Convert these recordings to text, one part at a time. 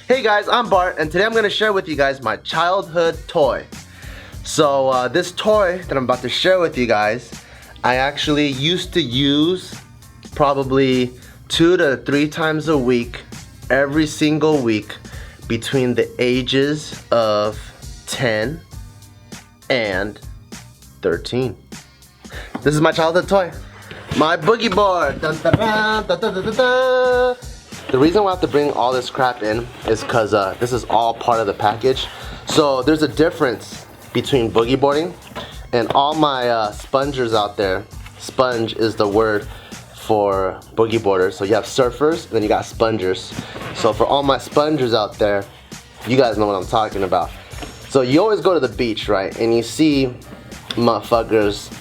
Hey guys, I'm Bart, and today I'm going to share with you guys my childhood toy. So this toy that I'm about to share with you guys, I actually used to use probably 2 to 3 times a week, every single week, between the ages of 10 and 13. This is my childhood toy, my Boogie Board. Dun, dun, dun, dun, dun, dun, dun, dun. The reason why I have to bring all this crap in is because this is all part of the package. So there's a difference between boogie boarding and all my spongers out there. Sponge is the word for boogie boarders. So you have surfers and then you got spongers. So for all my spongers out there, you guys know what I'm talking about. So you always go to the beach, right? And you see motherfuckers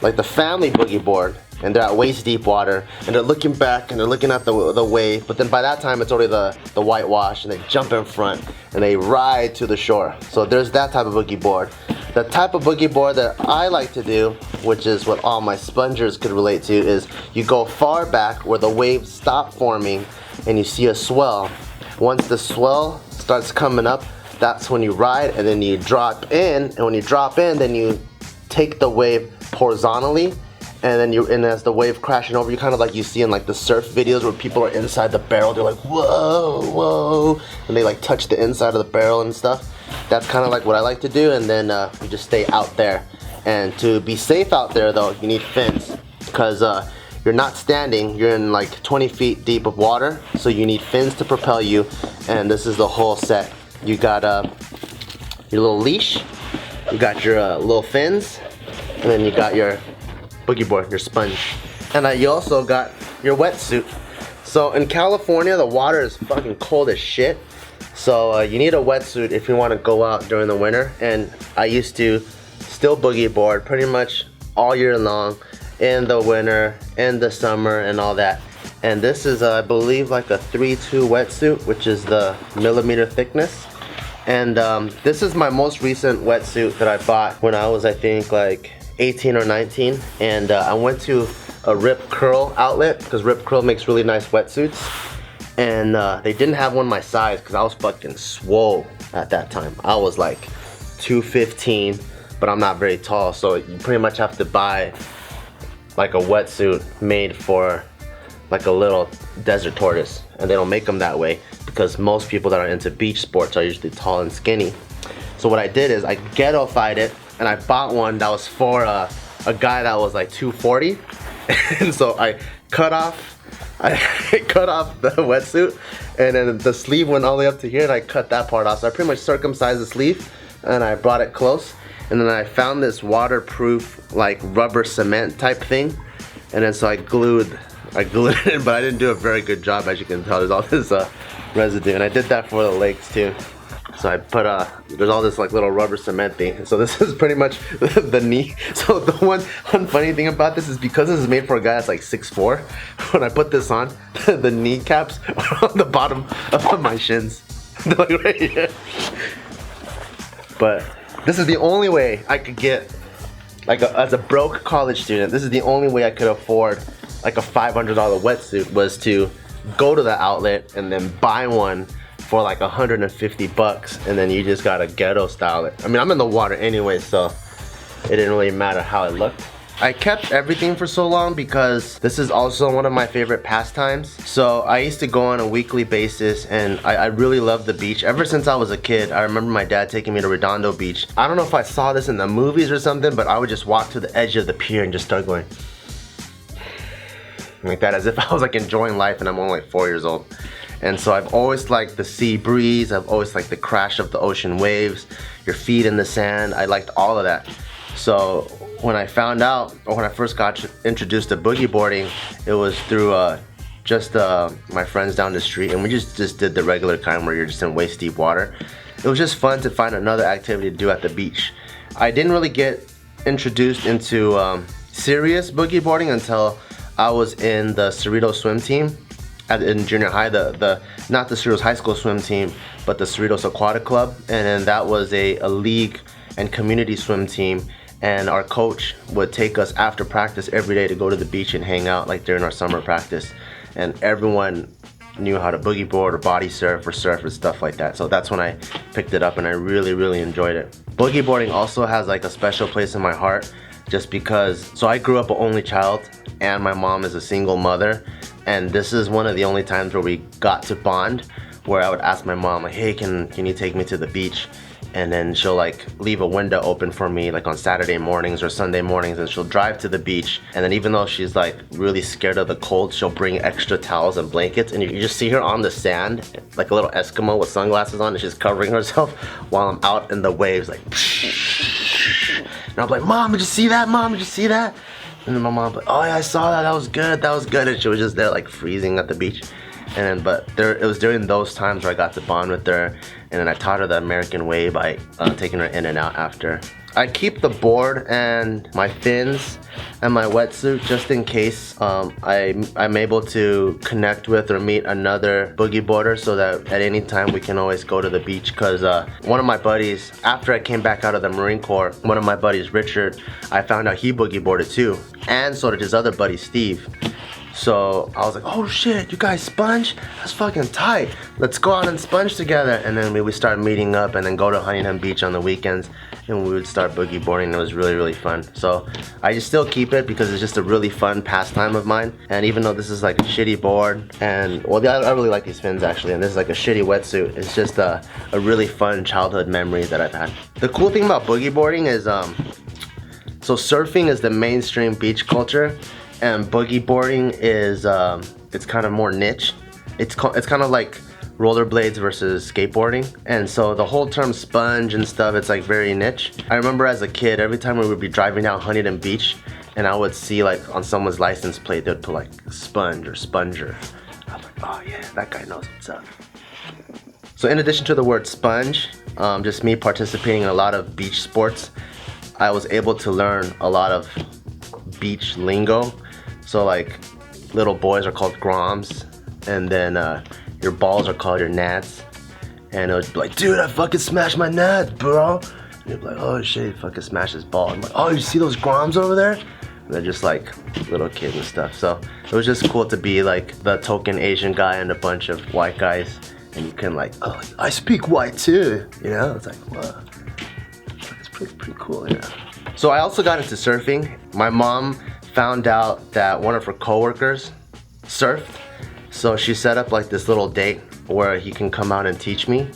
like the family boogie board, and they're at waist deep water, and they're looking back and they're looking at the wave, but then by that time it's already the whitewash, and they jump in front and they ride to the shore. So there's that type of boogie board. The type of boogie board that I like to do, which is what all my spongers could relate to, is you go far back where the waves stop forming and you see a swell. Once the swell starts coming up, that's when you ride, and then you drop in, and when you drop in, then you take the wave horizontally, and then as the wave crashing over, you kind of like you see in like the surf videos where people are inside the barrel, they're like whoa, whoa, and they like touch the inside of the barrel and stuff. That's kind of like what I like to do, and then you just stay out there. And to be safe out there though, you need fins, because you're not standing, you're in like 20 feet deep of water, so you need fins to propel you, and this is the whole set. You got your little leash, you got your little fins, and then you got your boogie board, your sponge, and you also got your wetsuit. So in California, the water is fucking cold as shit, so you need a wetsuit if you want to go out during the winter. And I used to still boogie board pretty much all year long, in the winter, in the summer, and all that. And this is I believe like a 3-2 wetsuit, which is the millimeter thickness. And this is my most recent wetsuit that I bought when I was, I think, like 18 or 19, and I went to a Rip Curl outlet because Rip Curl makes really nice wetsuits, and they didn't have one my size because I was fucking swole at that time. I was like 215, but I'm not very tall, so you pretty much have to buy like a wetsuit made for like a little desert tortoise, and they don't make them that way because most people that are into beach sports are usually tall and skinny. So what I did is I ghettofied it, and I bought one that was for a guy that was like 240, and so I cut off the wetsuit, and then the sleeve went all the way up to here, and I cut that part off. So I pretty much circumcised the sleeve, and I brought it close, and then I found this waterproof like rubber cement type thing, and then so I glued it in, but I didn't do a very good job, as you can tell. There's all this residue, and I did that for the legs too. So I put there's all this like little rubber cement thing. So this is pretty much the knee. So the one funny thing about this is because this is made for a guy that's like 6'4", when I put this on, the kneecaps are on the bottom of my shins. They're like right here. But this is the only way I could get, like as a broke college student, this is the only way I could afford like a $500 wetsuit, was to go to the outlet and then buy one for like 150 bucks, and then you just gotta ghetto style it. I mean, I'm in the water anyway, so it didn't really matter how it looked. I kept everything for so long because this is also one of my favorite pastimes. So I used to go on a weekly basis, and I really loved the beach. Ever since I was a kid, I remember my dad taking me to Redondo Beach. I don't know if I saw this in the movies or something, but I would just walk to the edge of the pier and just start going like that, as if I was like enjoying life, and I'm only like 4 years old. And so I've always liked the sea breeze, I've always liked the crash of the ocean waves, your feet in the sand. I liked all of that. So when I found out, or when I first got introduced to boogie boarding, it was through my friends down the street, and we just did the regular kind where you're just in waist deep water. It was just fun to find another activity to do at the beach. I didn't really get introduced into serious boogie boarding until I was in the Cerritos swim team in junior high, not the Cerritos high school swim team, but the Cerritos Aquatic Club. And then that was a league and community swim team, and our coach would take us after practice every day to go to the beach and hang out like during our summer practice. And everyone knew how to boogie board or body surf or surf and stuff like that. So that's when I picked it up and I really enjoyed it. Boogie boarding also has like a special place in my heart just because, so I grew up an only child and my mom is a single mother, and this is one of the only times where we got to bond, where I would ask my mom like, hey, can you take me to the beach? And then she'll like leave a window open for me like on Saturday mornings or Sunday mornings, and she'll drive to the beach, and then even though she's like really scared of the cold, she'll bring extra towels and blankets, and you just see her on the sand like a little Eskimo with sunglasses on, and she's covering herself while I'm out in the waves like and I'm like, Mom, did you see that? Mom, did you see that? And then my mom's like, oh yeah, I saw that, that was good, and she was just there like freezing at the beach. And then, but it was during those times where I got to bond with her, and then I taught her the American way by taking her in and out after. I keep the board and my fins and my wetsuit just in case I'm able to connect with or meet another boogie boarder, so that at any time we can always go to the beach. Because one of my buddies, after I came back out of the Marine Corps, one of my buddies, Richard, I found out he boogie boarded too, and so did his other buddy, Steve. So I was like, oh shit, you guys sponge? That's fucking tight. Let's go out and sponge together. And then we would start meeting up and then go to Huntington Beach on the weekends, and we would start boogie boarding. It was really fun. So I just still keep it because it's just a really fun pastime of mine. And even though this is like a shitty board, and well, I really like these fins actually, and this is like a shitty wetsuit, it's just a really fun childhood memory that I've had. The cool thing about boogie boarding is, so surfing is the mainstream beach culture, and boogie boarding is it's kind of more niche. It's kind of like rollerblades versus skateboarding, and so the whole term sponge and stuff, it's like very niche. I remember as a kid, every time we would be driving down Huntington Beach and I would see like on someone's license plate they'd put like sponge or sponger. I'm like, oh yeah, that guy knows what's up. So in addition to the word sponge, just me participating in a lot of beach sports, I was able to learn a lot of beach lingo. So like little boys are called groms, and then your balls are called your nads. And it would be like, dude, I fucking smashed my nads, bro. And you'd be like, oh shit, he fucking smashed his ball. I'm like, oh, you see those groms over there? And they're just like little kids and stuff. So it was just cool to be like the token Asian guy and a bunch of white guys, and you can like, oh, I speak white too, you know? It's like, wow, it's pretty cool, you know? So I also got into surfing. My mom found out that one of her coworkers surfed, so she set up like this little date where he can come out and teach me.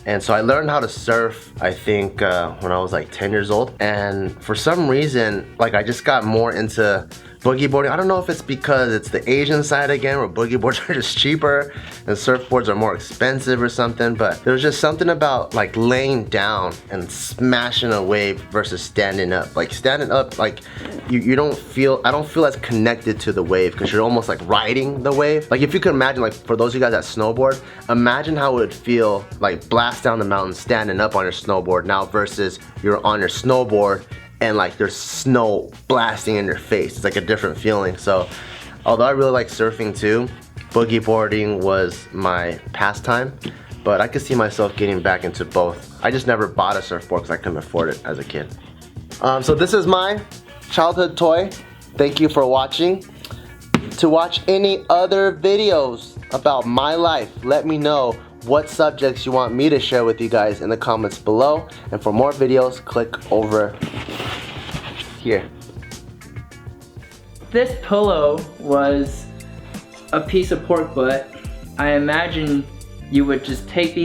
And so I learned how to surf, I think when I was like 10 years old, and for some reason like I just got more into boogie boarding. I don't know if it's because it's the Asian side again, where boogie boards are just cheaper and surfboards are more expensive or something, but there's just something about like laying down and smashing a wave versus standing up. Like standing up, like you don't feel, I don't feel as connected to the wave because you're almost like riding the wave. Like if you could imagine, like for those of you guys that snowboard, imagine how it would feel like blast down the mountain standing up on your snowboard now versus you're on your snowboard and like there's snow blasting in your face. It's like a different feeling. So although I really like surfing too, boogie boarding was my pastime, but I could see myself getting back into both. I just never bought a surfboard because I couldn't afford it as a kid. So this is my childhood toy. Thank you for watching. To watch any other videos about my life, let me know what subjects you want me to share with you guys in the comments below. And for more videos, click over here. This pillow was a piece of pork butt. I imagine you would just take these